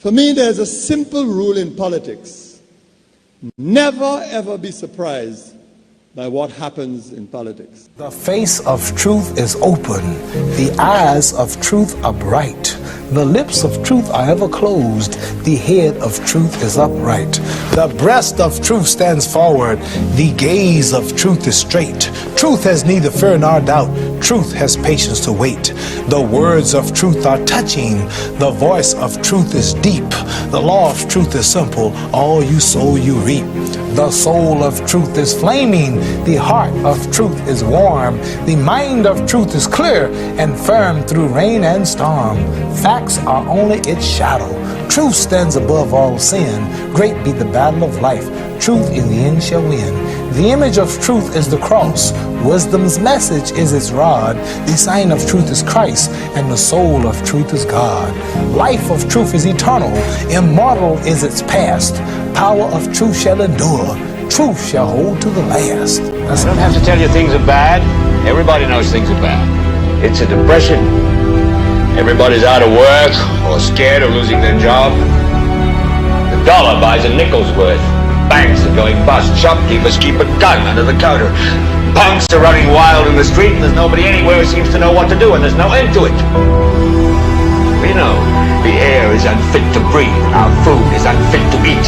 For me, there's a simple rule in politics. Never ever be surprised by what happens in politics. The face of truth is open. The eyes of truth are bright. The lips of truth are ever closed. The head of truth is upright. The breast of truth stands forward. The gaze of truth is straight. Truth has neither fear nor doubt. Truth has patience to wait. The words of truth are touching. The voice of truth is deep. The law of truth is simple. All you sow, you reap. The soul of truth is flaming. The heart of truth is warm. The mind of truth is clear and firm through rain and storm. Facts are only its shadow. Truth stands above all sin. Great be the battle of life. Truth in the end shall win. The image of truth is the cross. Wisdom's message is its rod. The sign of truth is Christ, and the soul of truth is God. Life of truth is eternal. Immortal is its past. Power of truth shall endure. Truth shall hold to the last. I don't have to tell you things are bad. Everybody knows things are bad. It's a depression. Everybody's out of work or scared of losing their job. The dollar buys a nickel's worth. Banks are going bust. Shopkeepers keep a gun under the counter. Punks are running wild in the street, and there's nobody anywhere who seems to know what to do, and there's no end to it. We know the air is unfit to breathe, and our food is unfit to eat.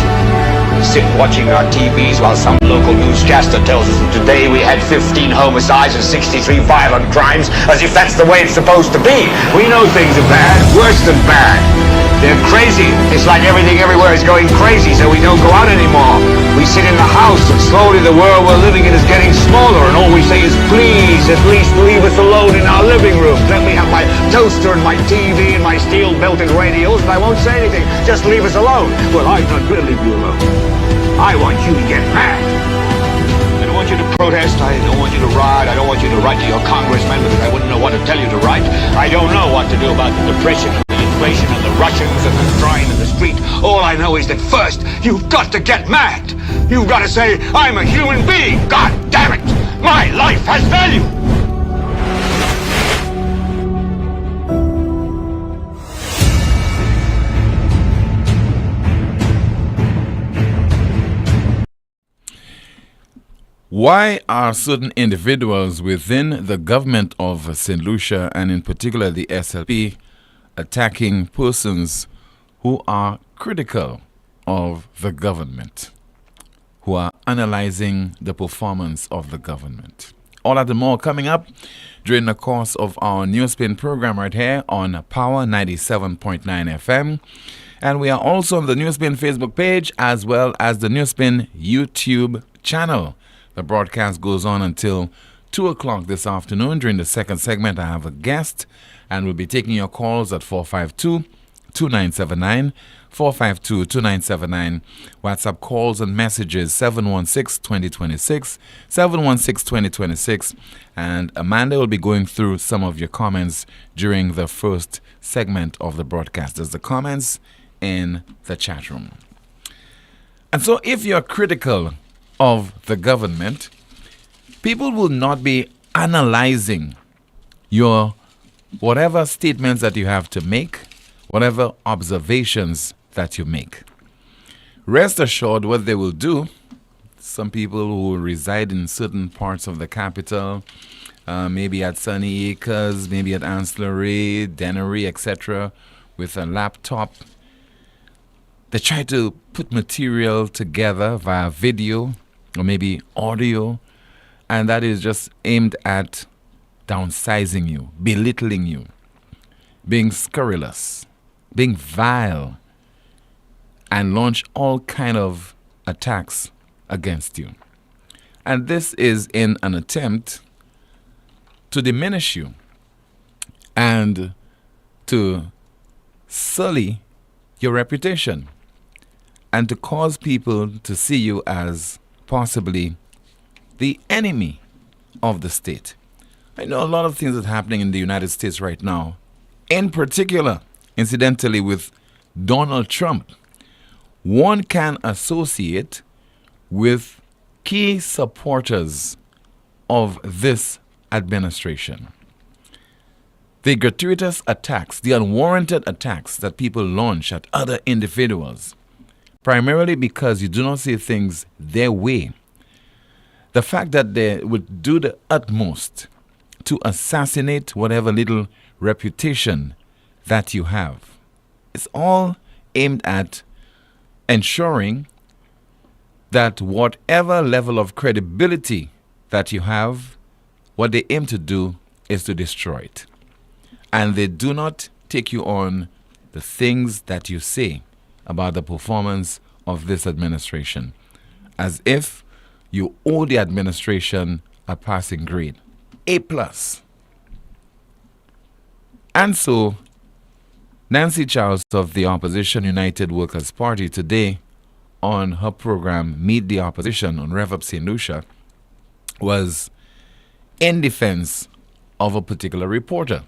We sit watching our TVs while some local newscaster tells us that today we had 15 homicides and 63 violent crimes, as if that's the way it's supposed to be. We know things are bad, worse than bad. They're crazy. It's like everything everywhere is going crazy, so we don't go out anymore. We sit in the house, and slowly the world we're living in is getting smaller, and all we say is, please, at least leave us alone in our living room. Let me have my toaster and my TV and my steel-belted radios, and I won't say anything. Just leave us alone. Well, I'm not going to leave you alone. I want you to get mad. I don't want you to protest. I don't want you to riot. I don't want you to write to your congressman because I wouldn't know what to tell you to write. I don't know what to do about the depression and the inflation and the Russians and the crime in the street. All I know is that first, you've got to get mad. You've got to say, I'm a human being. God damn it. My life has value. Why are certain individuals within the government of St. Lucia, and in particular the SLP, attacking persons who are critical of the government, who are analyzing the performance of the government? All that and more coming up during the course of our NewsSpin program right here on Power 97.9 FM. And we are also on the NewsSpin Facebook page as well as the NewsSpin YouTube channel. The broadcast goes on until 2 o'clock this afternoon. During the second segment, I have a guest, and we'll be taking your calls at 452-2979, 452-2979. WhatsApp calls and messages 716-2026, 716-2026. And Amanda will be going through some of your comments during the first segment of the broadcast. There's the comments in the chat room. And so if you're critical of the government, people will not be analyzing your whatever statements that you have to make, whatever observations that you make. Rest assured, what they will do, some people who reside in certain parts of the capital, maybe at Sunny Acres, maybe at Ancillary, Dennery, etc., with a laptop, they try to put material together via video or maybe audio, and that is just aimed at downsizing you, belittling you, being scurrilous, being vile, and launch all kind of attacks against you. And this is in an attempt to diminish you and to sully your reputation and to cause people to see you as possibly the enemy of the state. I know a lot of things that are happening in the United States right now, in particular, incidentally, with Donald Trump. One can associate with key supporters of this administration. the gratuitous attacks, the unwarranted attacks that people launch at other individuals, primarily because you do not see things their way. The fact that they would do the utmost to assassinate whatever little reputation that you have. It's all aimed at ensuring that whatever level of credibility that you have, what they aim to do is to destroy it. And they do not take you on the things that you say about the performance of this administration, as if you owe the administration a passing grade, A+. And so, Nancy Charles of the Opposition United Workers' Party today on her program Meet the Opposition on Rev Up St. Lucia was in defense of a particular reporter.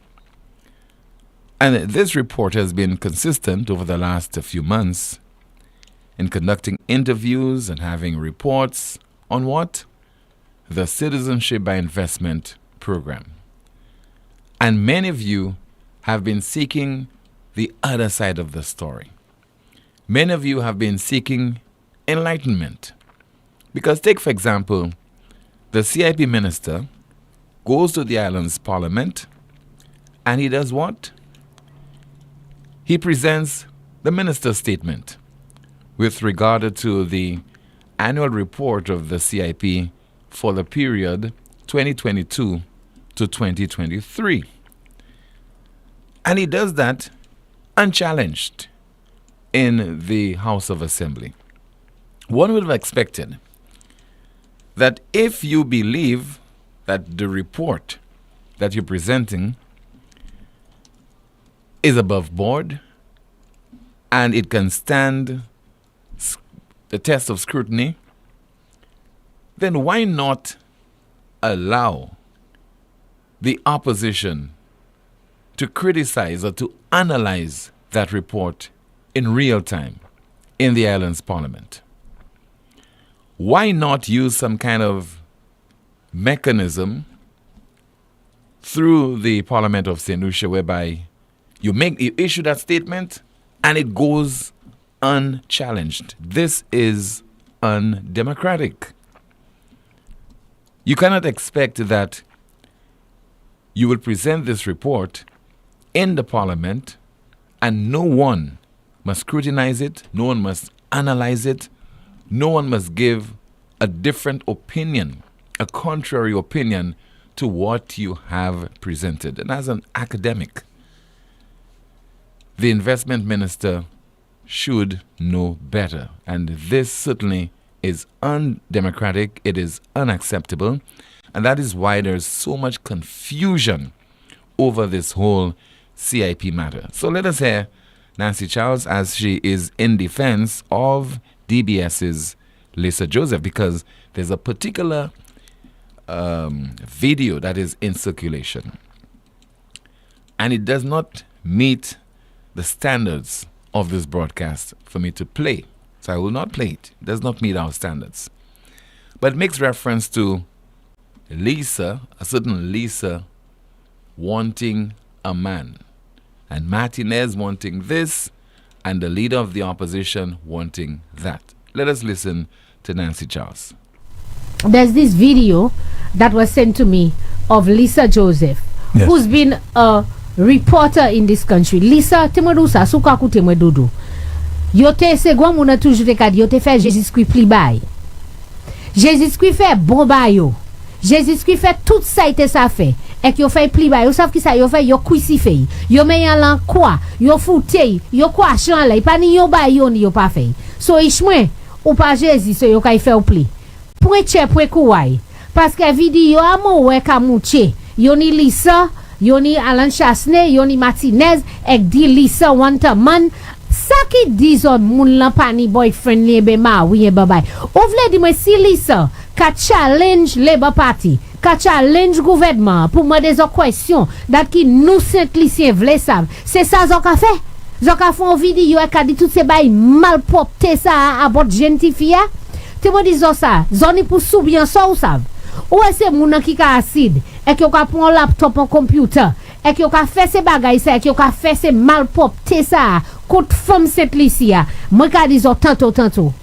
And this reporter has been consistent over the last few months in conducting interviews and having reports on what? The Citizenship by Investment program. And many of you have been seeking the other side of the story. Many of you have been seeking enlightenment. Because take, for example, the CIP minister goes to the island's parliament and he does what? He presents the minister's statement with regard to the annual report of the CIP for the period 2022 to 2023. And he does that unchallenged in the House of Assembly. One would have expected that if you believe that the report that you're presenting is above board and it can stand the test of scrutiny, then why not allow the opposition to criticize or to analyze that report in real time in the island's parliament? Why not use some kind of mechanism through the Parliament of St. Lucia whereby you issue that statement and it goes unchallenged? This is undemocratic. You cannot expect that you will present this report in the Parliament and no one must scrutinize it, no one must analyze it, no one must give a different opinion, a contrary opinion to what you have presented. And as an academic, the investment minister should know better. And this certainly is undemocratic. It is unacceptable. And that is why there's so much confusion over this whole CIP matter. So let us hear Nancy Charles as she is in defense of DBS's Lisa Joseph, because there's a particular video that is in circulation. And it does not meet the standards of this broadcast for me to play. So I will not play it. It does not meet our standards. But it makes reference to Lisa, a certain Lisa, wanting a man. And Martinez wanting this, and the leader of the opposition wanting that. Let us listen to Nancy Charles. There's this video that was sent to me of Lisa Joseph, yes, who's been a reporter in this country. Lisa, temedusa sukaku temedudu. Yote se gwa muna toujours te kad yote fait Jésus-Christ pli bay. Jésus-Christ fait bon bay yo. Jésus-Christ fait tout ça ite ça fait. Et que yo fait pli bay. Yo savent ki ça yo fait yo crucifé. Yo met lan quoi, yo foute, yo quoi chan la, pa ni yo bay yo ni yo pa fait. So ishmwe ou pa Jésus so yo kay fait ou pli. Preche prekuwai. Parce que video amo we kamuche. Yo ni Lisa, yo ni Alan Chasney, yo ni Martinez, ek di Lisa want a man. Ça qui disons moun lan pani boyfriend li be ma oui babay. Ou vle di mwen si Lisa ka challenge Labour Party, ka challenge gouvernement pour moi des questions dat ki nous saint lycéen vle sav. C'est ça zo ka fait. Zo ka fon vidéo e ka di tout se bay malpropre ça à bot gentifia. Te mo di zo ça, zoni pour soubian ça ou sav. Ou est-ce moun ki ka acide et ki ka prend laptop en computer ek yo ka fè se bagay sa, ek yo ka fè se malpropte sa, kout femme Saint Lucia, moi ka di zo tanto.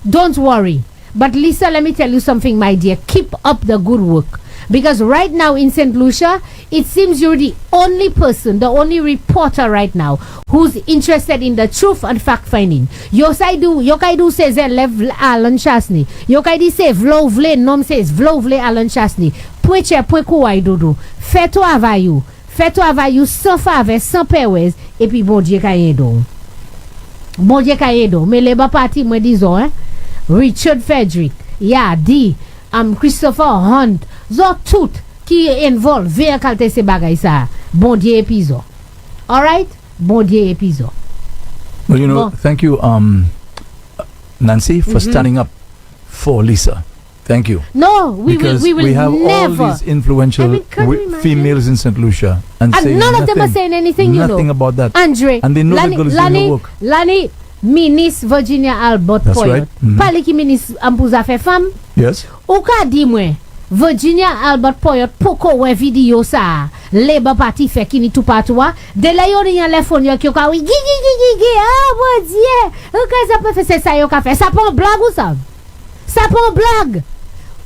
Don't worry. But Lisa, let me tell you something, my dear. Keep up the good work. Because right now in St. Lucia, it seems you're the only person, the only reporter right now who's interested in the truth and fact-finding. Yo kai do says lev Alan Chasney. Yo kai di say vle nom says vle Alan Chasney. Point kou ay dodo. Fais to avayou sans fave, sans perwez, et puis bon Dieu ka yedo. Mais les bas parti moi disons Richard Frederick, Christopher Hunt, zo tout qui involve vers kalte se bagay sa. Bon Dieu épisode. All right? Bon Dieu épisode. Well, you know, thank you Nancy for standing up for Lisa. Thank you. No, we will have never. all these influential females in St. Lucia and none of them are saying anything, nothing about that. Andre, and they know the girls doing the work. Lani, Minis Virginia Albert That's Poyot. right. Mm-hmm. Pali ki Minis Ampouza fe femme. Yes. Ou ka di mwen, Virginia Albert Poyot poko we video sa Labour Party fe kini tout patwa. De la yo rien le fon yo ki yo ka oui gi. Ah mon Dieu. Ou ka ça peut faire ça yo ka fait. Ça pas blague ou ça? Ça pas blague.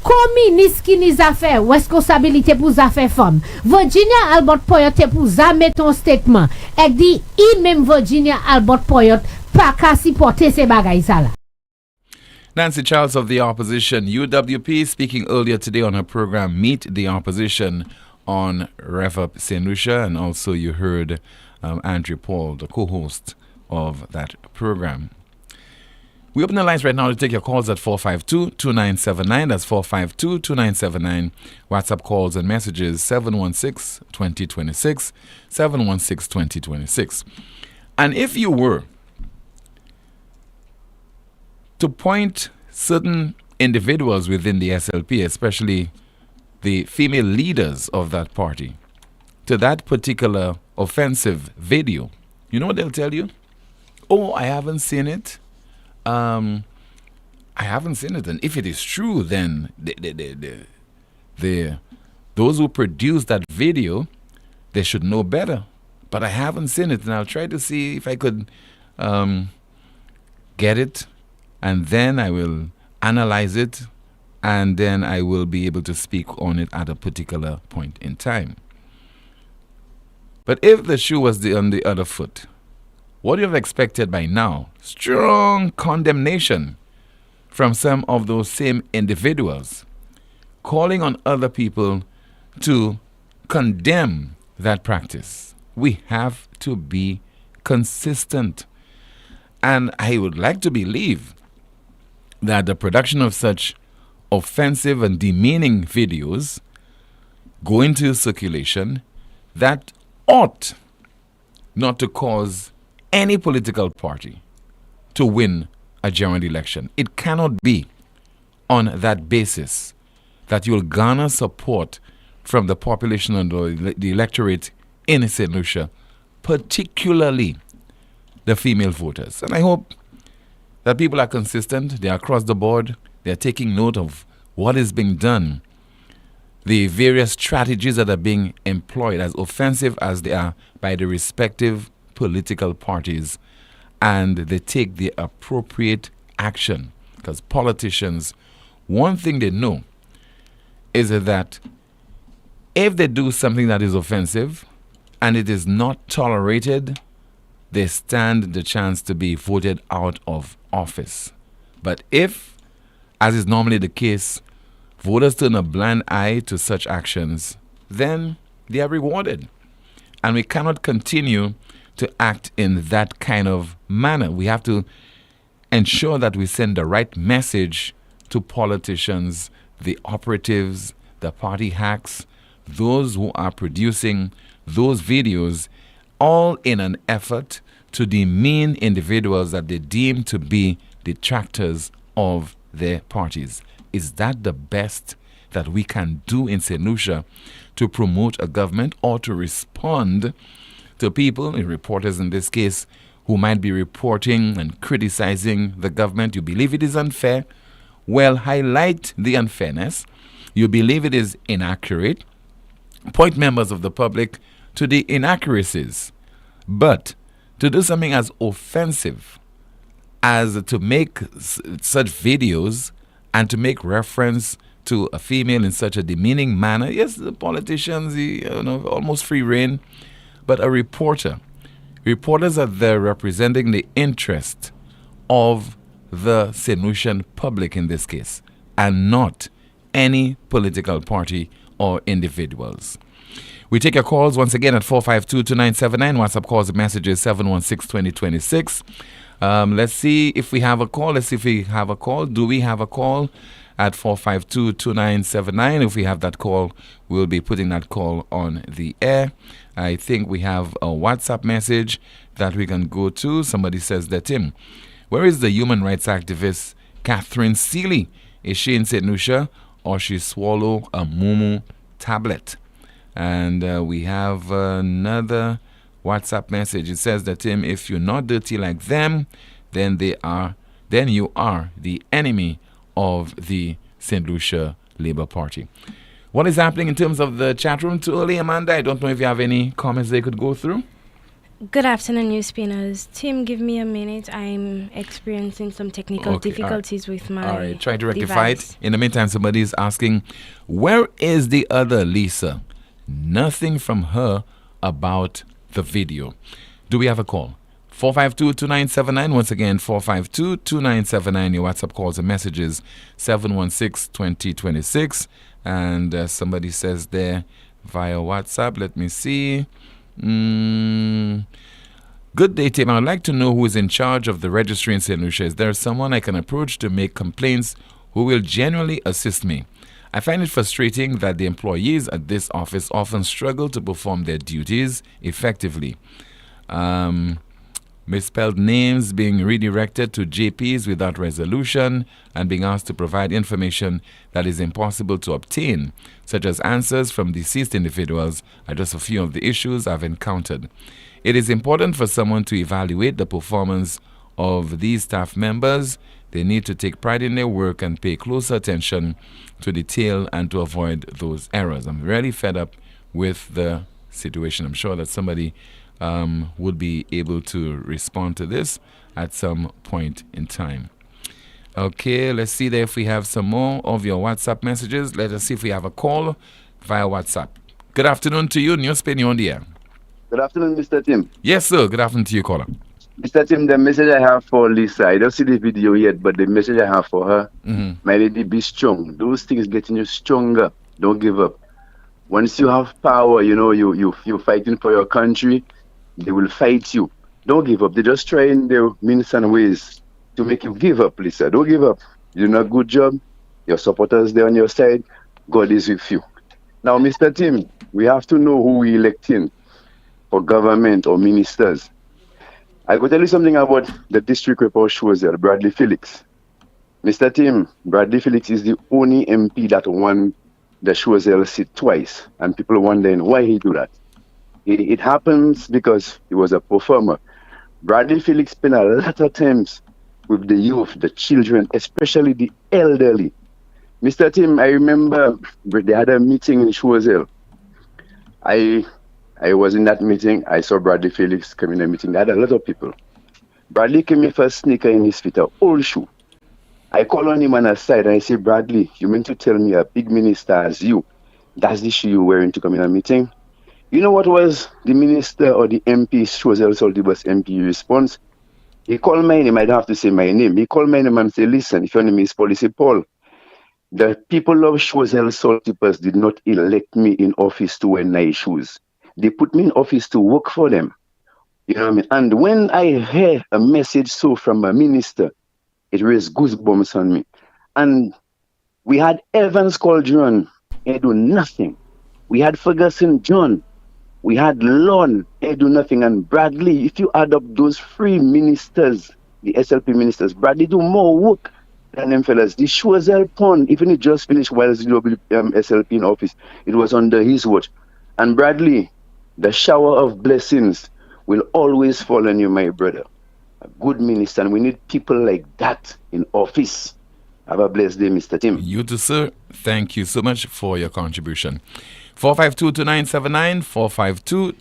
Communis qui ni affaire responsabilité pour affaire femme. Virginia Albert Poyot pour za met ton statement. Elle dit même Virginia Albert Poyot pas ka supporter ces bagay ça là. Nancy Charles of the Opposition, UWP, speaking earlier today on her program Meet the Opposition on Rev Up St. Lucia, and also you heard Andrew Paul, the co-host of that program. We open the lines right now to take your calls at 452-2979. That's 452-2979. WhatsApp calls and messages 716-2026, 716-2026. And if you were to point certain individuals within the SLP, especially the female leaders of that party, to that particular offensive video, you know what they'll tell you? Oh, I haven't seen it. I haven't seen it. And if it is true, then those who produced that video, they should know better. But I haven't seen it, and I'll try to see if I could get it, and then I will analyze it, and then I will be able to speak on it at a particular point in time. But if the shoe was on the other foot, what you have expected by now? Strong condemnation from some of those same individuals, calling on other people to condemn that practice. We have to be consistent. And I would like to believe that the production of such offensive and demeaning videos go into circulation that ought not to cause any political party to win a general election. It cannot be on that basis that you'll garner support from the population and the electorate in St. Lucia, particularly the female voters. And I hope that people are consistent, they are across the board, they are taking note of what is being done, the various strategies that are being employed, as offensive as they are, by the respective political parties, and they take the appropriate action. Because politicians, one thing they know is that if they do something that is offensive and it is not tolerated, they stand the chance to be voted out of office. But if, as is normally the case, voters turn a blind eye to such actions, then they are rewarded. And we cannot continue to act in that kind of manner. We have to ensure that we send the right message to politicians, the operatives, the party hacks, those who are producing those videos, all in an effort to demean individuals that they deem to be detractors of their parties. Is that the best that we can do in St. Lucia to promote a government or to respond to people, reporters in this case, who might be reporting and criticizing the government? You believe it is unfair? Well, highlight the unfairness. You believe it is inaccurate? point members of the public to the inaccuracies. But to do something as offensive as to make such videos and to make reference to a female in such a demeaning manner, yes, the politicians, almost free reign, but a reporters are there representing the interest of the St. Lucian public in this case, and not any political party or individuals. We take your calls once again at 452-2979. WhatsApp calls and messages 716-2026. Let's see if we have a call. Do we have a call at 452-2979? If we have that call, we'll be putting that call on the air. I think we have a WhatsApp message that we can go to. Somebody says that, Tim, where is the human rights activist Catherine Seeley? Is she in St. Lucia or she swallow a mumu tablet? And we have another WhatsApp message. It says that, Tim, if you're not dirty like them, then you are the enemy of the St. Lucia Labour Party. What is happening in terms of the chat room? Too early, Amanda? I don't know if you have any comments they could go through. Good afternoon, NewsSpinners. Tim, give me a minute. I'm experiencing some technical difficulties with my All right, try to rectify device. it. In the meantime, somebody is asking, where is the other Lisa? Nothing from her about the video. Do we have a call? 452-2979. Once again, 452-2979. Your WhatsApp calls and messages 716-2026. And somebody says there via WhatsApp. Let me see. Good day, Tim. I would like to know who is in charge of the registry in St. Lucia. Is there someone I can approach to make complaints who will genuinely assist me? I find it frustrating that the employees at this office often struggle to perform their duties effectively. Misspelled names being redirected to JPs without resolution and being asked to provide information that is impossible to obtain, such as answers from deceased individuals, are just a few of the issues I've encountered. It is important for someone to evaluate the performance of these staff members. They need to take pride in their work and pay close attention to detail and to avoid those errors. I'm really fed up with the situation. I'm sure that somebody would be able to respond to this at some point in time. Okay, let's see there if we have some more of your WhatsApp messages. Let us see if we have a call via WhatsApp. Good afternoon to you, NewsSpin, you're on the air. Good afternoon, Mr. Tim. Yes, sir. Good afternoon to you, caller. Mr. Tim, the message I have for Lisa, I don't see the video yet, but the message I have for her, my lady, be strong. Those things getting you stronger. Don't give up. Once you have power, you're fighting for your country, they will fight you. Don't give up. They just try in their means and ways to make you give up, Lisa. Don't give up. You're doing a good job. Your supporters there on your side. God is with you. Now, Mr. Tim, we have to know who we electing for government or ministers. I will tell you something about the district report shows there, Bradley Felix. Mr. Tim, Bradley Felix is the only MP that won the Choiseul seat twice, and people wondering why he do that. It happens because he was a performer. Bradley Felix spent a lot of times with the youth, the children, especially the elderly. Mr. Tim, I remember they had a meeting in Choiseul. I was in that meeting. I saw Bradley Felix come in the meeting. They had a lot of people. Bradley came in for a sneaker in his feet, an old shoe. I called on him on the side and I said, Bradley, you mean to tell me a big minister as you, that's the shoe you're wearing to come in a meeting? You know what was the minister or the MP, Choiseul Soltibus MP response? He called my name. I don't have to say my name. He called my name and said, listen, if your name is Paul, he said, Paul, the people of Choiseul Soltibus did not elect me in office to wear nice shoes. They put me in office to work for them. You know what I mean? And when I hear a message so from a minister, it raised goosebumps on me. And we had Evans Caldron, he do nothing. We had Ferguson John. We had Lon, he do nothing. And Bradley, if you add up those three ministers, the SLP ministers, Bradley do more work than them fellas. The Choiseul Pond, even it just finished while SLP in office, it was under his watch. And Bradley, the shower of blessings will always fall on you, my brother. A good minister, and we need people like that in office. Have a blessed day, Mr. Tim. You too, sir. Thank you so much for your contribution. 452-2979,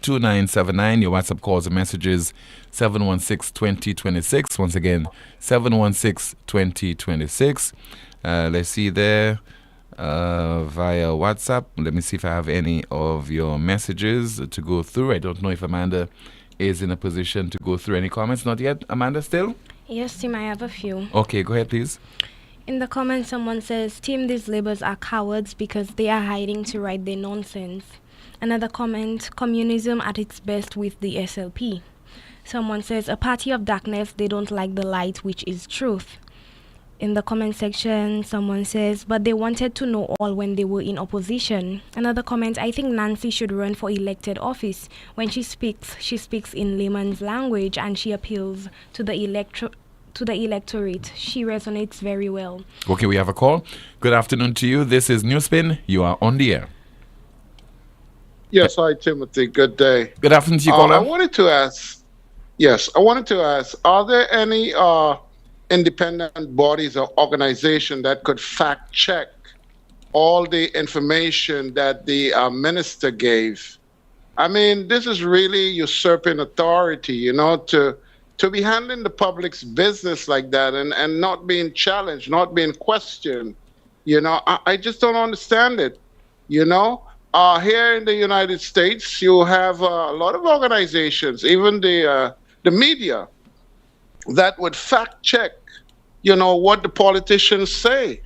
452-2979. Your WhatsApp calls and messages 716-2026. Once again, 716-2026. Let's see there via WhatsApp. Let me see if I have any of your messages to go through. I don't know if Amanda is in a position to go through any comments. Not yet, Amanda, still? Yes, Tim, I have a few. Okay, go ahead, please. In the comments, someone says, Tim, these laborers are cowards because they are hiding to write their nonsense. Another comment, communism at its best with the SLP. Someone says, a party of darkness, they don't like the light, which is truth. In the comment section, someone says, but they wanted to know all when they were in opposition. Another comment, I think Nancy should run for elected office. When she speaks in layman's language and she appeals to the electorate. She resonates very well. Okay, we have a call. Good afternoon to you. This is NewsSpin. You are on the air. Yes, hi, Timothy. Good day. Good afternoon to you, caller. I wanted to ask, are there any independent bodies or organizations that could fact check all the information that the minister gave? I mean, this is really usurping authority, to be handling the public's business like that and not being challenged, not being questioned. I just don't understand it. Here in the United States, you have a lot of organizations, even the media, that would fact check, what the politicians say.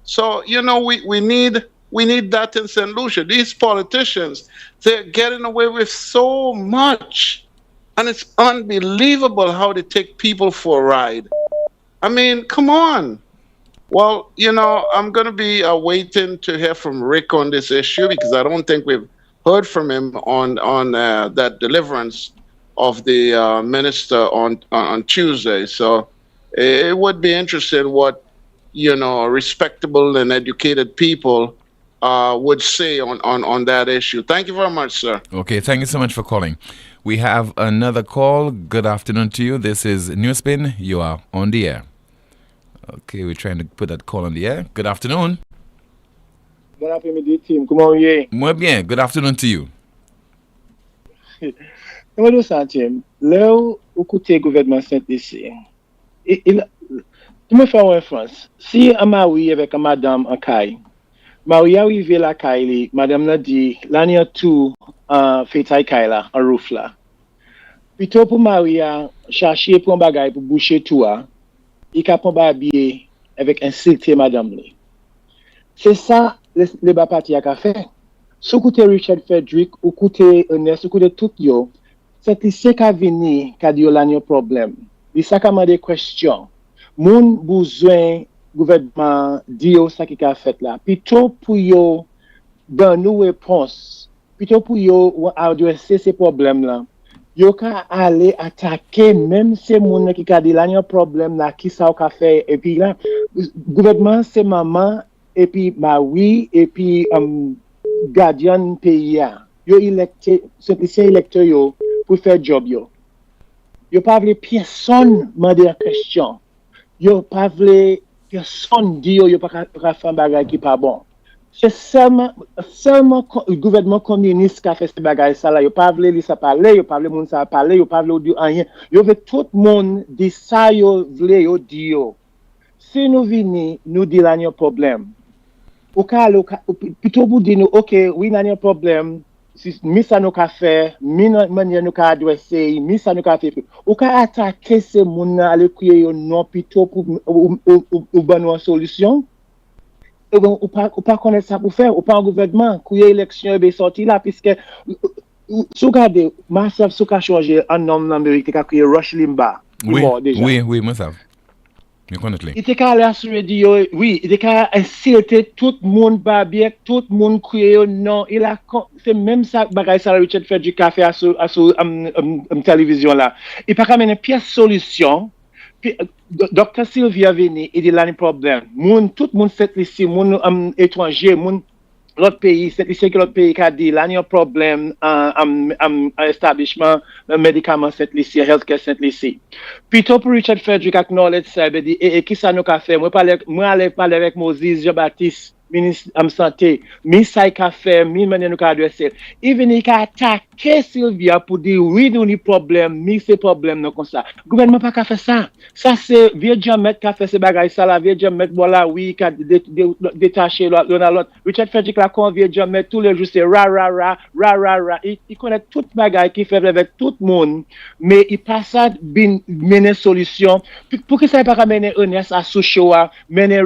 So, we need that in St. Lucia. These politicians, they're getting away with so much. And it's unbelievable how they take people for a ride. I mean, come on. Well, I'm going to be waiting to hear from Rick on this issue because I don't think we've heard from him on that deliverance of the minister on Tuesday. So it would be interesting what, respectable and educated people would say on that issue. Thank you very much, sir. Okay, thank you so much for calling. We have another call. Good afternoon to you. This is NewsSpin. You are on the air. Okay, we're trying to put that call on the air. Good afternoon. Bon après-midi, Tim. Comment vous allez? Muy bien. Good afternoon to you. Comment vous sentez? Là où écoutez le gouvernement Saint-Lucie, il me fait en France. Si un mari avec une madame en caille, mari arrive la caille, madame l'a dit, l'année tout fait taille caille là, en roof là. Plutôt pour mari chercher pour un bagage pour boucher tout, il a pas habillé avec insulter madame là. C'est ça le bas parti a fait. Si vous écoutez Richard Frederick, ou écoutez Ernest, ou écoutez tout yo, c'est ici qu'a venu qu'a dit là un problème. Il ça qu'a des questions. Moun besoin gouvernement dire ça qui a fait là. Plutôt pour yo dans nos réponses, plutôt pour yo adresser ces problèmes là. Yo ka aller attaquer même ces moun qui a dit là un problème là qui ça qu'a fait et puis là gouvernement c'est maman et puis mari et puis gardien pays yo électé c'est électeur yo pour faire job yo pas vle personne demander en question yo pas vle personne dit yo pas faire bagage qui pas bon c'est seulement le gouvernement communiste qui a fait ce bagage ça là yo pas vle li ça parler yo pas vle moun ça parler yo pas vle dire rien yo veut tout monde dit ça yo vle yo dit yo si nous venons nous dit là un problème au cas plutôt pour dire nous OK oui n'a un problème si mi ça nous ka faire mi manière nous ka adresser mi ça nous ka faire au cas attaquer ces moun aller crier non plutôt pour ou bonne solution ou pas connaître ça pour faire ou pas un gouvernement crier élection et sorti là puisque si regardez massif sous ka changer un nom en Amérique qui crier Rush Limbaugh oui moi ça. Il était qu'à aller sur radio, oui, il était qu'à insulter tout le monde, barbier, tout le monde crier non, c'est même ça, bagay ça, Richard Frederick a fait sur télévision là. Il pas qu'à mener pire solution, puis Dr. Sylvia venu, il dit là, un problème. Tout le monde fait ici, moun étranger, l'autre pays, c'est ici que l'autre pays qui a dit, là, il y a un problème establishment, médicament Saint-Lucie, healthcare Saint-Lucie. Plutôt pour Richard Frederick acknowledge ça, il dit, et qui ça nous a fait? Moi, aller parler avec Moses Jean-Baptiste, am santé, mi sa ka fè, mi manen nou ka adrese. Even i ka atake Sylvia pou di oui nou ni problem, mi se problem non kon sa. Gouvernement pa ka fè ça. Ça c'est vieux Jamet ka fè se bagay ça la, vieux Jamet voilà oui ka détaché l'un à l'autre. Richard Frederick la kon vieux Jamet tous les jours c'est ra ra ra ra ra ra. Il connaît tout bagay qui fait avec tout le monde, mais il pas ça bin mener solution. Pour que ça pas mener honnête à Sochoa, mener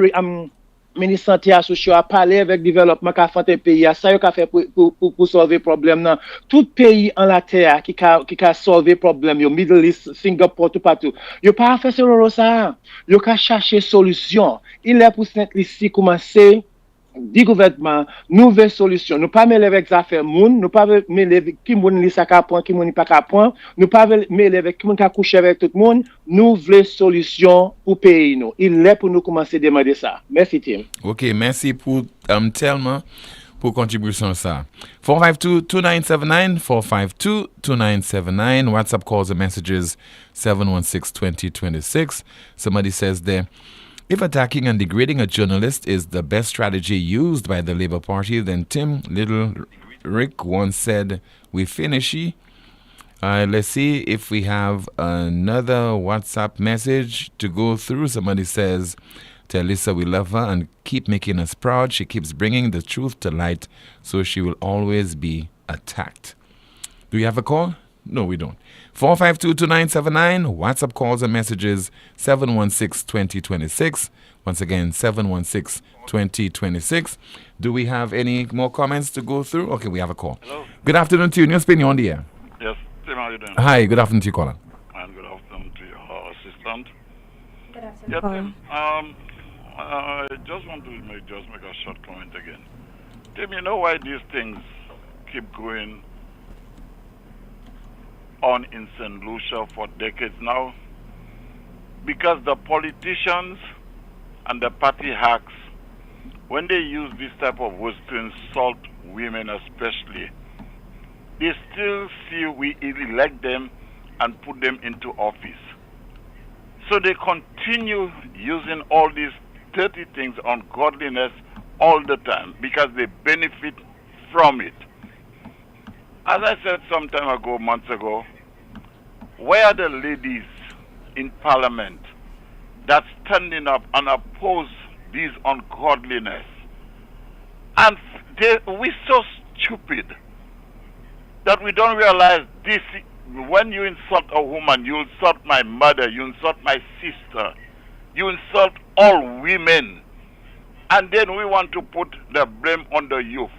ministre santé associé à parler avec développement qu'a fait un pays, ça y a fait pour solver problème nan. Tout pays en la terre qui a solver problème, yo Middle East, Singapour tout partout. Yo pas fait ce rôle ça. Yo ka chercher solution. Il est pour ici commencer du gouvernement, nouvelle solution. Nous pas mêler avec affaires moun, nous pas mêler avec qui moun li sa ka point, qui moun pas ka point, nous pas mêler avec qui moun ka coucher avec tout le monde, nouvelle solution pour pays nous. Il est pour nous commencer à demander ça. Merci Tim. OK, merci pour tellement pour contribution ça. 452-2979 452-2979 WhatsApp calls and messages 716-2026. Somebody says there, if attacking and degrading a journalist is the best strategy used by the Labour Party, then Tim Little Rick once said, we finishy. Let's see if we have another WhatsApp message to go through. Somebody says, tell Lisa we love her and keep making us proud. She keeps bringing the truth to light, so she will always be attacked. Do you have a call? No, we don't. 452-2979, WhatsApp calls and messages 716-2026. Once again, 716-2026. Do we have any more comments to go through? Okay, we have a call. Hello. Good afternoon to you. NewsSpin, you're on the air. Yes, Tim, how are you doing? Hi, good afternoon to you, Colin. And good afternoon to your assistant. Good afternoon, Yeah, Colin. Tim, I just want to make a short comment again. Tim, you know why these things keep going on in St. Lucia for decades now? Because the politicians and the party hacks, when they use this type of words to insult women especially, they still see we elect them and put them into office. So they continue using all these dirty things on godliness all the time because they benefit from it. As I said some time ago, months ago, where are the ladies in parliament that standing up and oppose these ungodliness? And we're so stupid that we don't realize this. When you insult a woman, you insult my mother, you insult my sister, you insult all women. And then we want to put the blame on the youth.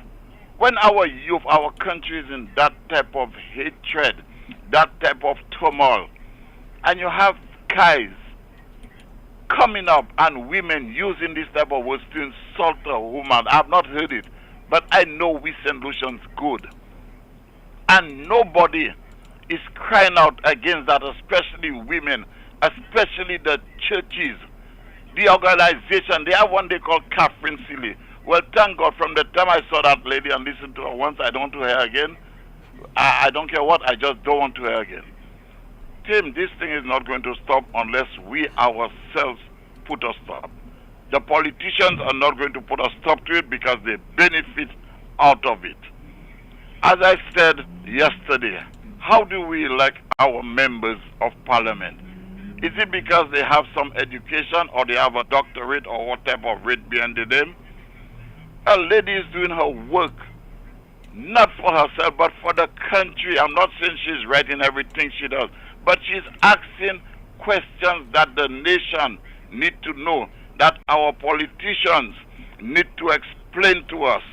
When our youth, our country is in that type of hatred, that type of turmoil, and you have guys coming up and women using this type of words to insult a woman. I've not heard it, but I know we St. Lucians good. And nobody is crying out against that, especially women, especially the churches, the organization. They have one they call Catherine Seeley. Well, thank God, from the time I saw that lady and listened to her once, I don't want to hear her again. I don't care what, I just don't want to hear her again. Tim, this thing is not going to stop unless we ourselves put a stop. The politicians are not going to put a stop to it because they benefit out of it. As I said yesterday, how do we elect our members of parliament? Is it because they have some education or they have a doctorate or what type of rate behind them? A lady is doing her work, not for herself, but for the country. I'm not saying she's right in everything she does, but she's asking questions that the nation need to know, that our politicians need to explain to us.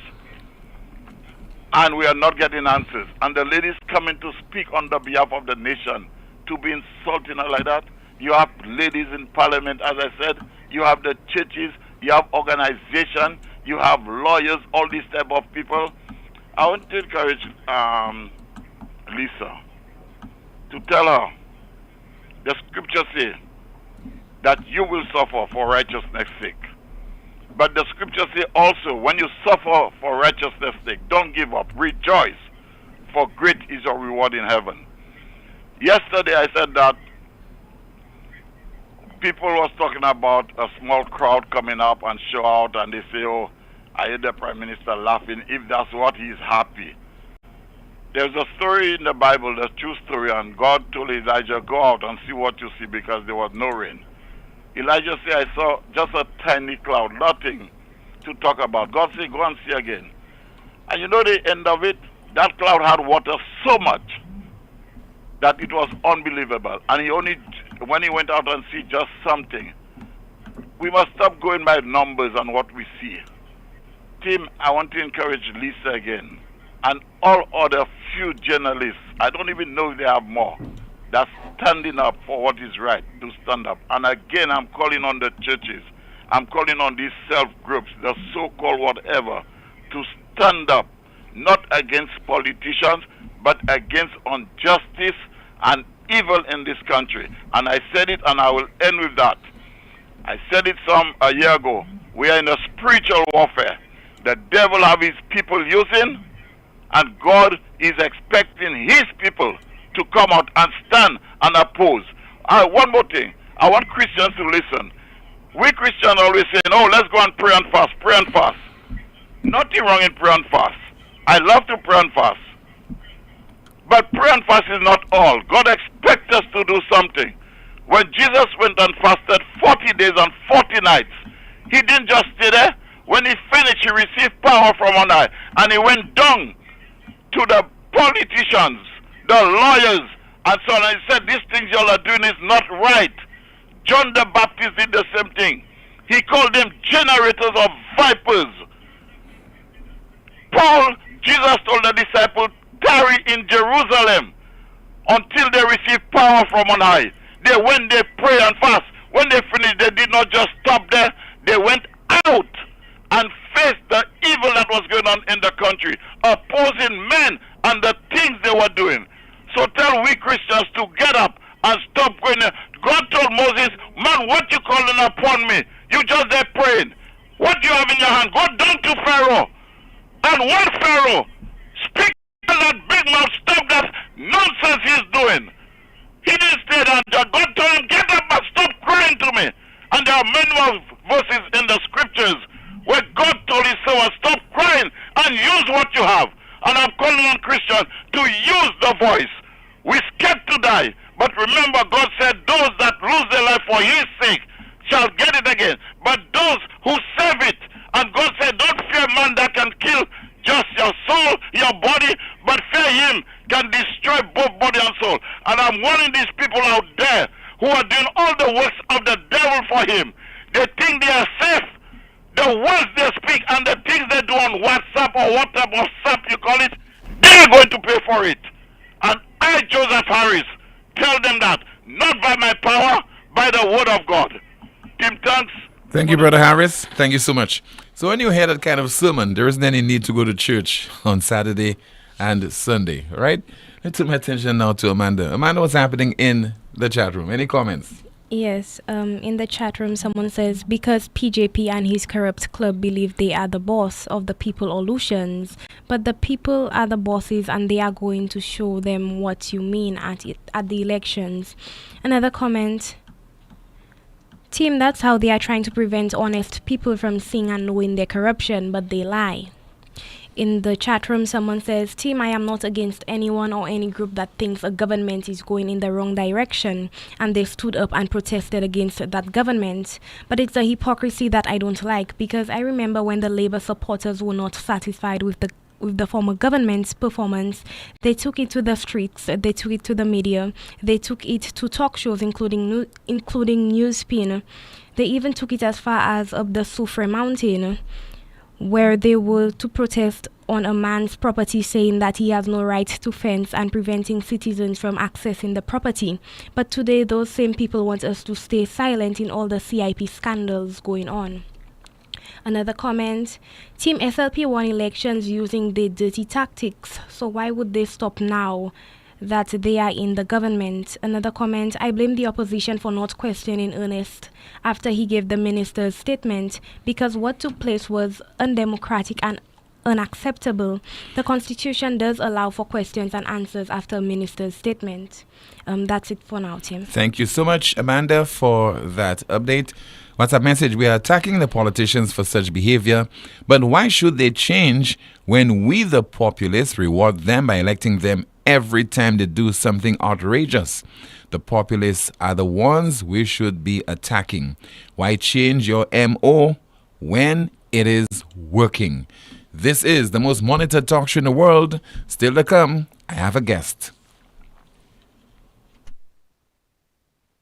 And we are not getting answers. And the lady's coming to speak on the behalf of the nation to be insulting her like that. You have ladies in parliament, as I said. You have the churches. You have organization. You have lawyers, all these type of people. I want to encourage Lisa to tell her the scripture says that you will suffer for righteousness' sake. But the scripture says also, when you suffer for righteousness' sake, don't give up. Rejoice, for great is your reward in heaven. Yesterday I said that people was talking about a small crowd coming up and show out, and they say, oh, I heard the Prime Minister laughing, if that's what he's happy. There's a story in the Bible, the true story, and God told Elijah, go out and see what you see because there was no rain. Elijah said, I saw just a tiny cloud, nothing to talk about. God said, go and see again. And you know the end of it? That cloud had water so much that it was unbelievable. And when he went out and see just something, we must stop going by numbers and what we see. Tim, I want to encourage Lisa again and all other few journalists, I don't even know if they have more, that's standing up for what is right, to stand up. And again, I'm calling on the churches, I'm calling on these self-groups, the so-called whatever, to stand up, not against politicians, but against injustice and evil in this country. And I said it, and I will end with that. I said it a year ago. We are in a spiritual warfare. The devil have his people using, and God is expecting his people to come out and stand and oppose. One more thing. I want Christians to listen. We Christians always say, oh, let's go and pray and fast, pray and fast. Nothing wrong in pray and fast. I love to pray and fast. But pray and fast is not all. God expects us to do something. When Jesus went and fasted 40 days and 40 nights, he didn't just stay there. When he finished, he received power from on high. And he went down to the politicians, the lawyers, and so on. And he said, these things y'all are doing is not right. John the Baptist did the same thing. He called them generators of vipers. Jesus told the disciples, tarry in Jerusalem until they receive power from on high. They went, they pray and fast. When they finished, they did not just stop there. They went out and faced the evil that was going on in the country, opposing men and the things they were doing. So tell we Christians to get up and stop going there. God told Moses, man, what you calling upon me? You just there praying. What do you have in your hand? Go down to Pharaoh. And one Pharaoh, speak to that big mouth, stop that nonsense he's doing. He didn't stay there. God told him, get up and stop crying to me. And there are many more verses in the scriptures where God told his servant, stop crying and use what you have. And I'm calling on Christians to use the voice. We're scared to die. But remember, God said, those that lose their life for his sake shall get it again. But those who save it, and God said, don't fear man that can kill just your soul, your body, but fear him can destroy both body and soul. And I'm warning these people out there who are doing all the works of the devil for him. They think they are safe. The words they speak and the things they do on WhatsApp or WhatsApp or SAP, you call it, they're going to pay for it. And I, Joseph Harris, tell them that, not by my power, by the word of God. Tim, thanks. Thank you, Brother Harris. Thank you so much. So when you hear that kind of sermon, there isn't any need to go to church on Saturday and Sunday, right? Let's turn my attention now to Amanda. Amanda, what's happening in the chat room? Any comments? Yes, in the chat room, someone says, because PJP and his corrupt club believe they are the boss of the people illusions, but the people are the bosses and they are going to show them what you mean at the elections. Another comment, Team, that's how they are trying to prevent honest people from seeing and knowing their corruption, but they lie. In the chat room, someone says, Team, I am not against anyone or any group that thinks a government is going in the wrong direction, and they stood up and protested against that government. But it's a hypocrisy that I don't like, because I remember when the Labour supporters were not satisfied with the former government's performance, they took it to the streets, they took it to the media, they took it to talk shows, including NewsSpin. They even took it as far as up the Soufre Mountain, where they were to protest on a man's property, saying that he has no right to fence and preventing citizens from accessing the property. But today, those same people want us to stay silent in all the CIP scandals going on. Another comment, Team SLP won elections using the dirty tactics, so why would they stop now that they are in the government? Another comment, I blame the opposition for not questioning Ernest after he gave the minister's statement, because what took place was undemocratic and unacceptable. The Constitution does allow for questions and answers after a minister's statement. That's it for now, Tim. Thank you so much, Amanda, for that update. WhatsApp message, we are attacking the politicians for such behavior, but why should they change when we, the populace, reward them by electing them every time they do something outrageous? The populace are the ones we should be attacking. Why change your MO when it is working? This is the most monitored talk show in the world. Still to come, I have a guest.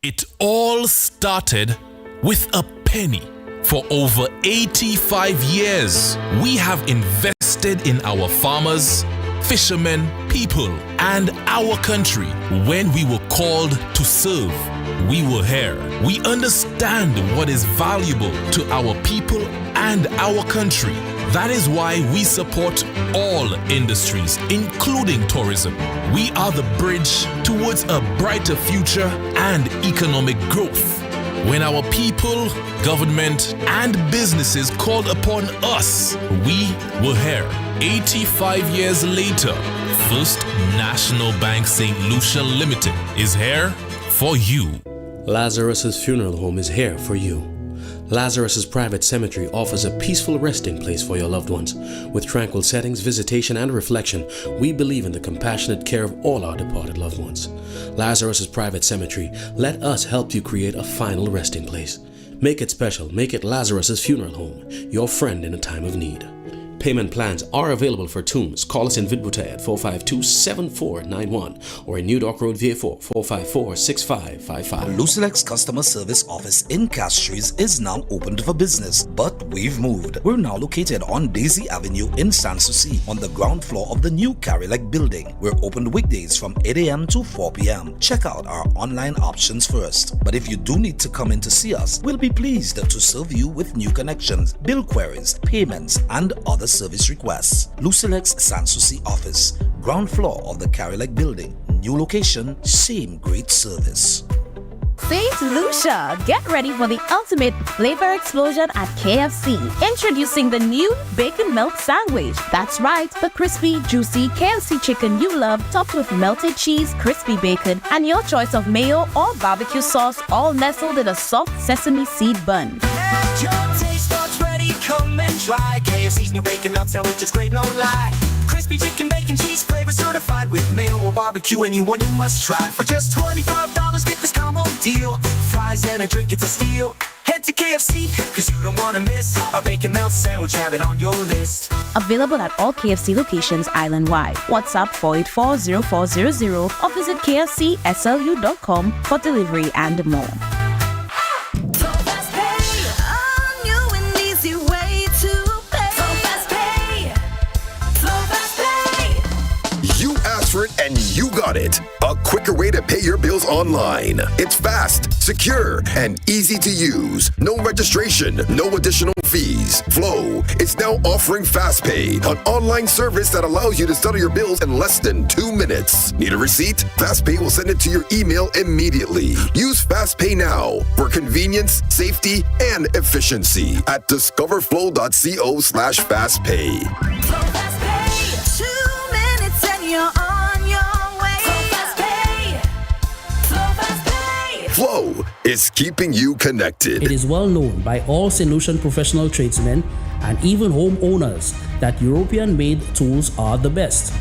It all started with a penny. For over 85 years, we have invested in our farmers, fishermen, people, and our country. When we were called to serve, we were here. We understand what is valuable to our people and our country. That is why we support all industries, including tourism. We are the bridge towards a brighter future and economic growth. When our people, government, and businesses called upon us, we were here. 85 years later, First National Bank St. Lucia Limited is here for you. Lazarus's Funeral Home is here for you. Lazarus's Private Cemetery offers a peaceful resting place for your loved ones. With tranquil settings, visitation, and reflection, we believe in the compassionate care of all our departed loved ones. Lazarus's Private Cemetery, let us help you create a final resting place. Make it special. Make it Lazarus's Funeral Home, your friend in a time of need. Payment plans are available for tombs. Call us in Vidbuta at 452-7491 or in New Dock Road, VA4, 454-6555. Lucilex Customer Service Office in Castries is now open for business, but we've moved. We're now located on Daisy Avenue in Sanssouci on the ground floor of the new Carilac building. We're open weekdays from 8 a.m. to 4 p.m. Check out our online options first. But if you do need to come in to see us, we'll be pleased to serve you with new connections, bill queries, payments, and other service requests. Lucilex Sanssouci office, ground floor of the Carilac building. New location, same great service. St. Lucia, get ready for the ultimate flavor explosion at KFC. Introducing the new bacon milk sandwich. That's right, the crispy, juicy KFC chicken you love, topped with melted cheese, crispy bacon, and your choice of mayo or barbecue sauce, all nestled in a soft sesame seed bun. Your taste buds ready, come and try KFC's new bacon milk sandwich is great, no lie. Crispy chicken, bacon, cheese flavor certified with mayo or barbecue. Anyone you must try. For just $25, get this combo deal. Fries and a drink, it's a steal. Head to KFC, cause you don't wanna miss a bacon melt sandwich, have it on your list. Available at all KFC locations island-wide. WhatsApp 484-0400 or visit kfcslu.com for delivery and more. For it and you got it. A quicker way to pay your bills online. It's fast, secure, and easy to use. No registration, no additional fees. Flow is now offering FastPay, an online service that allows you to settle your bills in less than 2 minutes. Need a receipt? FastPay will send it to your email immediately. Use FastPay now for convenience, safety, and efficiency at discoverflow.co/fastpay. You're on your way. Flow is keeping you connected. It is well known by all St. Lucian professional tradesmen and even homeowners that European-made tools are the best.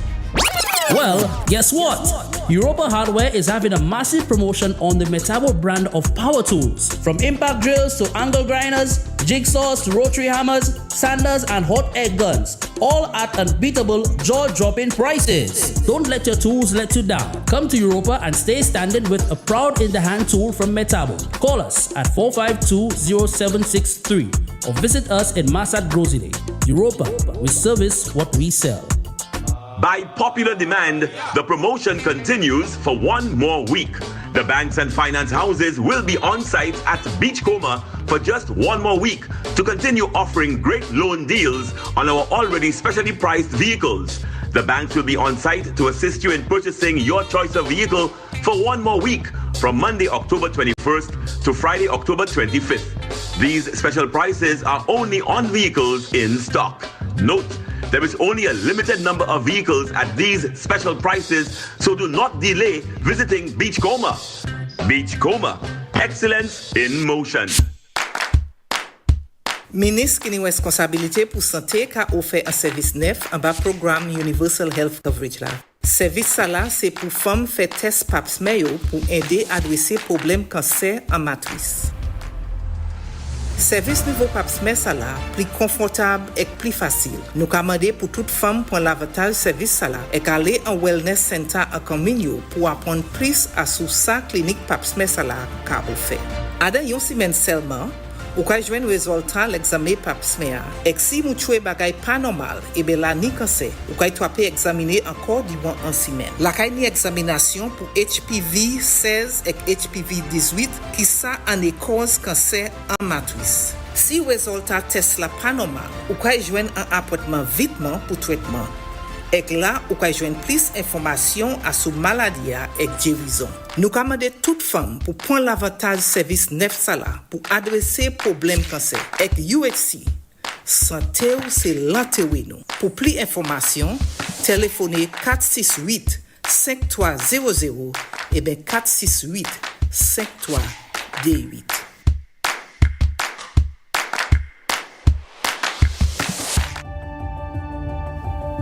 Well, guess what? Europa Hardware is having a massive promotion on the Metabo brand of power tools. From impact drills to angle grinders, jigsaws to rotary hammers, sanders and hot air guns. All at unbeatable, jaw-dropping prices. Don't let your tools let you down. Come to Europa and stay standing with a proud in-the-hand tool from Metabo. Call us at 452-0763 or visit us in Massat Grosine. Europa, we service what we sell. By popular demand, the promotion continues for one more week. The banks and finance houses will be on site at Beachcomber for just one more week to continue offering great loan deals on our already specially priced vehicles. The banks will be on site to assist you in purchasing your choice of vehicle for one more week from Monday, October 21st to Friday, October 25th. These special prices are only on vehicles in stock. Note, there is only a limited number of vehicles at these special prices, so do not delay visiting Beachcomber. Beachcomber, excellence in motion. Ministre qui a une responsabilité pour santé qui a offert un service neuf en bas programme Universal Health Coverage là. Service ça là c'est pour femmes faire test pap smear pour aider à adresser problème cancer en matrice. Service nouveau pap smear ça là plus confortable et plus facile. Nous commandé pour toute femme pour l'avantage service ça là et aller en wellness center à Camino pour apprendre plus à sous sa clinique pap smear ça là qu'a offert. Ada une semaine seulement ou quand joindre résultat l'examen pap smear et si vous trouvez bagay pas normal et ben là ni cancer ou quand tu peux examiner encore durant une semaine la ni examination pour HPV 16 et HPV 18 qui ça en cause cancer en matrice si résultat test la pas normal ou quand joindre un appointment vitement pour traitement et là ou quand joindre plus information à sous maladie et guérison. Nous commandons toute femme pour prendre l'avantage service neuf sala pour adresser problème cancer. Et UHC santé ou c'est l'antewino. Pour plus d'informations, téléphonez 468 5300 et bien 468 5328.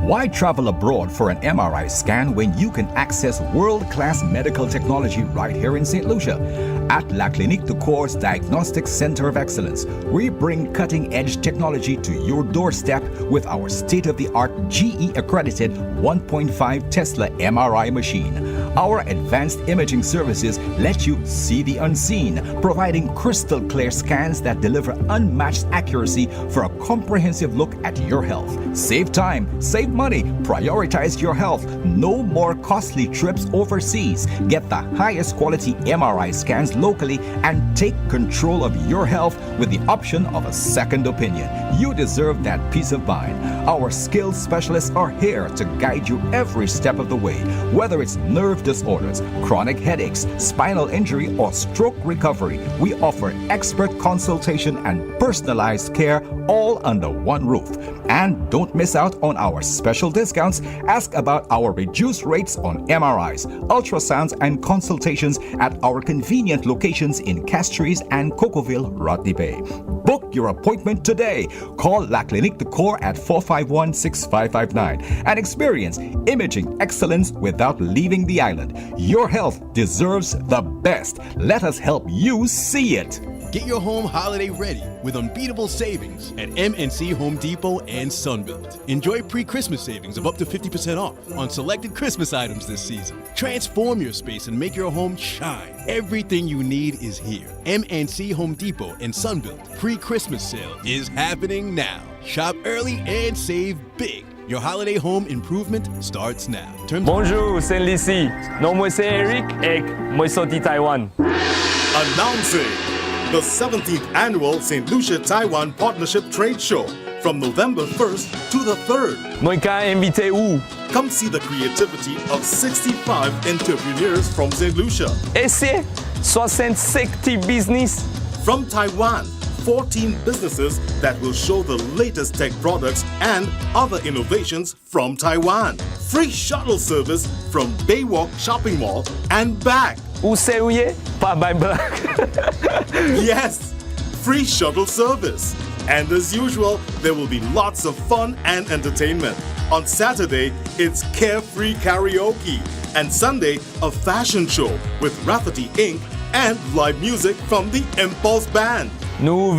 Why travel abroad for an MRI scan when you can access world-class medical technology right here in St. Lucia? At La Clinique de Corps Diagnostic Center of Excellence, we bring cutting-edge technology to your doorstep with our state-of-the-art GE-accredited 1.5 Tesla MRI machine. Our advanced imaging services let you see the unseen, providing crystal-clear scans that deliver unmatched accuracy for a comprehensive look at your health. Save time, save money, prioritize your health. No more costly trips overseas. Get the highest quality MRI scans locally and take control of your health with the option of a second opinion. You deserve that peace of mind. Our skilled specialists are here to guide you every step of the way. Whether it's nerve disorders, chronic headaches, spinal injury, or stroke recovery, we offer expert consultation and personalized care all under one roof. And don't miss out on our special discounts. Ask about our reduced rates on MRIs, ultrasounds, and consultations at our convenient locations in Castries and Cocoville, Rodney Bay. Book your appointment today. Call La Clinique de Corps at 451-6559 and experience imaging excellence without leaving the island. Your health deserves the best. Let us help you see it. Get your home holiday ready with unbeatable savings at MNC Home Depot and Sunbelt. Enjoy pre-Christmas savings of up to 50% off on selected Christmas items this season. Transform your space and make your home shine. Everything you need is here. MNC Home Depot and Sunbelt pre-Christmas sale is happening now. Shop early and save big. Your holiday home improvement starts now. Bonjour, c'est Lissi. Non, moi c'est Eric et moi sorti Taiwan. Announcing the 17th Annual St. Lucia Taiwan Partnership Trade Show from November 1st to the 3rd. Moi ka invité où? Come see the creativity of 65 entrepreneurs from St. Lucia. Et c'est 65 business from Taiwan. 14 businesses that will show the latest tech products and other innovations from Taiwan. Free shuttle service from Baywalk Shopping Mall and back. Où c'est où est? Pas by black. Yes, free shuttle service. And as usual, there will be lots of fun and entertainment. On Saturday, it's carefree karaoke. And Sunday, a fashion show with Rafferty Inc. and live music from the Impulse Band. Nous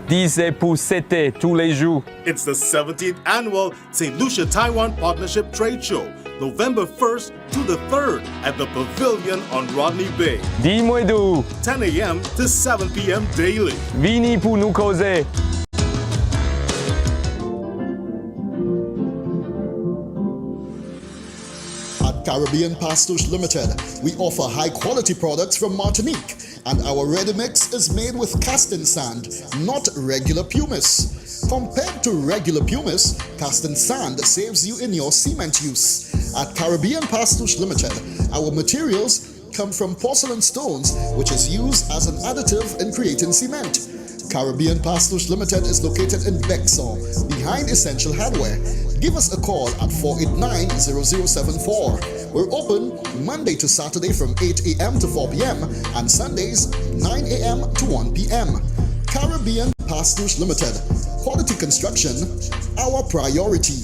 disons pour c'était tous les jours. It's the 17th Annual St. Lucia Taiwan Partnership Trade Show, November 1st to the 3rd at the Pavilion on Rodney Bay. Dis-moi d'où. 10 a.m. to 7 p.m. daily. Vini pour nous causer. At Caribbean Pastouche Limited, we offer high-quality products from Martinique, and our ready mix is made with casting sand, not regular pumice. Compared to regular pumice, casting sand saves you in your cement use. At Caribbean Pastouche Limited, our materials come from porcelain stones, which is used as an additive in creating cement. Caribbean Pastouche Limited is located in Bexon, behind Essential Hardware. Give us a call at 489-0074. We're open Monday to Saturday from 8 a.m. to 4 p.m. and Sundays 9 a.m. to 1 p.m. Caribbean Pastors Limited. Quality construction, our priority.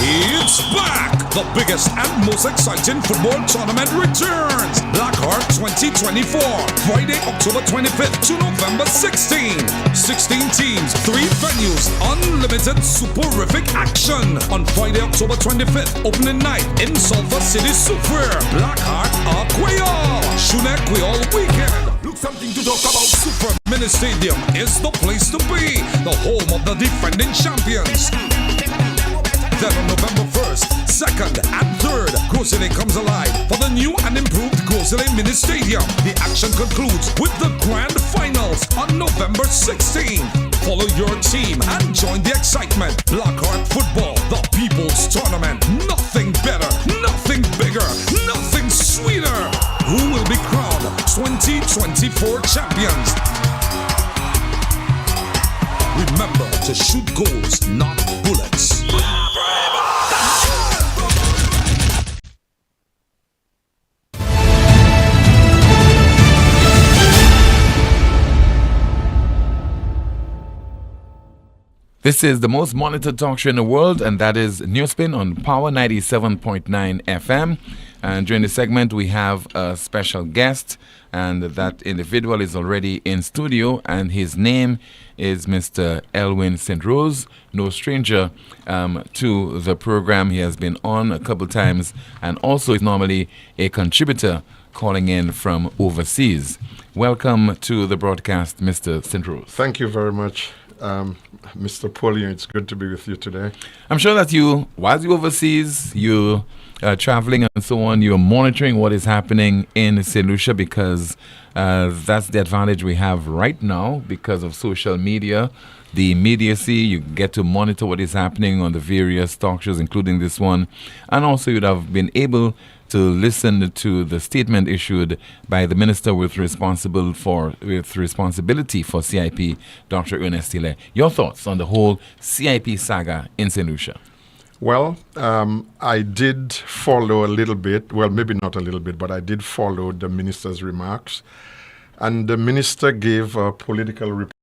It's back! The biggest and most exciting football tournament returns. Blackheart 2024. Friday, October 25th to November 16th. 16 teams, 3 venues, unlimited superific action. On Friday, October 25th, opening night in Sulphur City Super. Blackheart Aquayal. Shunek all weekend. Look, something to talk about. Super Mini Stadium is the place to be. The home of the defending champions. Then on November 1st, 2nd, and 3rd, Grosselet comes alive for the new and improved Grosselet Mini Stadium. The action concludes with the grand finals on November 16th. Follow your team and join the excitement. Blackheart Football, the people's tournament. Nothing better, nothing bigger, nothing sweeter. Who will be crowned 2024 champions? Remember to shoot goals, not bullets. This is the most monitored talk show in the world, and that is NewsSpin on Power 97.9 FM. And during the segment, we have a special guest, and that individual is already in studio, and his name is Mr. Elwin St. Rose, no stranger to the program. He has been on a couple times, and also is normally a contributor calling in from overseas. Welcome to the broadcast, Mr. St. Rose. Thank you very much. Mr. Poleon, it's good to be with you today. I'm sure that while you're overseas, you're traveling and so on, you're monitoring what is happening in St. Lucia, because that's the advantage we have right now because of social media. The immediacy, you get to monitor what is happening on the various talk shows, including this one. And also you'd have been able to listen to the statement issued by the minister with responsibility for CIP, Dr. Ernest Tilley. Your thoughts on the whole CIP saga in St. Lucia? Well, I did follow a little bit, well, maybe not a little bit, but I did follow the minister's remarks. And the minister gave a political report